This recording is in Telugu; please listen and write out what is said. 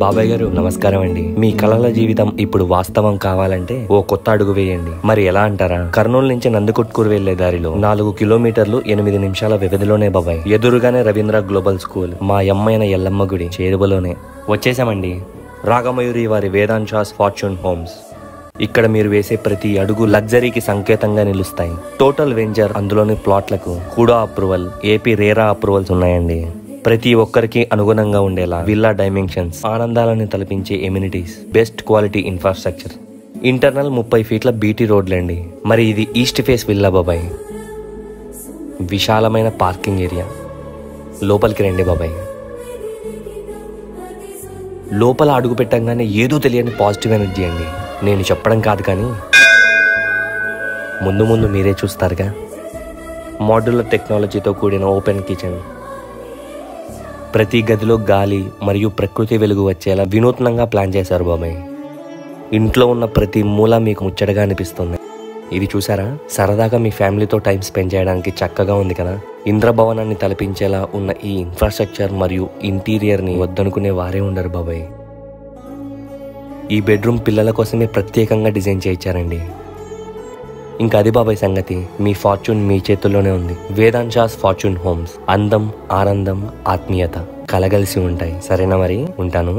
బాబాయ్ గారు నమస్కారం అండి. మీ కలల జీవితం ఇప్పుడు వాస్తవం కావాలంటే ఓ కొత్త అడుగు వేయండి. మరి ఎలా అంటారా? కర్నూలు నుంచి నందికొట్కూరు వెళ్లే దారిలో 4 కిలోమీటర్లు 8 నిమిషాల వ్యవధిలోనే బాబాయ్. ఎదురుగానే రవీంద్ర గ్లోబల్ స్కూల్, మా అమ్మైన ఎల్లమ్మ గుడి చేరువలోనే. వచ్చేసామండి. రాగమయూరి వారి వేదాంశాస్ ఫార్చ్యూన్ హోమ్స్. ఇక్కడ మీరు వేసే ప్రతి అడుగు లగ్జరీకి సంకేతంగా నిలుస్తాయి. టోటల్ వెంచర్, అందులోని ప్లాట్లకు కూడా అప్రూవల్, ఏపీ రేరా అప్రూవల్స్ ఉన్నాయండి. ప్రతి ఒక్కరికి అనుగుణంగా ఉండేలా విల్లా డైమెన్షన్స్, ఆనందాలను తలపించే amenities, best quality infrastructure. Internal 30 ఫీట్ల బీటీ రోడ్లండి. మరి ఇది ఈస్ట్ ఫేస్ విల్లా బాబాయ్. విశాలమైన పార్కింగ్ ఏరియా. లోపలికి రండి బాబాయ్. లోపల అడుగు పెట్టంగానే ఏదో తెలియని పాజిటివ్ ఎనర్జీ అండి. నేను చెప్పడం కాదు కానీ ముందు ముందు మీరే చూస్తారుగా. మోడ్యులర్ టెక్నాలజీతో కూడిన ఓపెన్ కిచెన్, ప్రతి గదిలో గాలి మరియు ప్రకృతి వెలుగు వచ్చేలా వినూత్నంగా ప్లాన్ చేశారు బాబాయ్. ఇంట్లో ఉన్న ప్రతి మూల మీకు ముచ్చటగా అనిపిస్తుంది. ఇది చూసారా? సరదాగా మీ ఫ్యామిలీతో టైం స్పెండ్ చేయడానికి చక్కగా ఉంది కదా. ఇంద్రభవనాన్ని తలపించేలా ఉన్న ఈ ఇన్ఫ్రాస్ట్రక్చర్ మరియు ఇంటీరియర్ని వద్దనుకునే వారే ఉండరు బాబాయ్. ఈ బెడ్రూమ్ పిల్లల కోసమే ప్రత్యేకంగా డిజైన్ చేయించారండి. ఇంకా అది బాబాయ్ సంగతి. మీ ఫార్చ్యూన్ మీ చేతుల్లోనే ఉంది. వేదాంశాస్ ఫార్చ్యూన్ హోమ్స్. అందం, ఆనందం, ఆత్మీయత కలగలిసి ఉంటాయి. సరేనా? మరి ఉంటాను.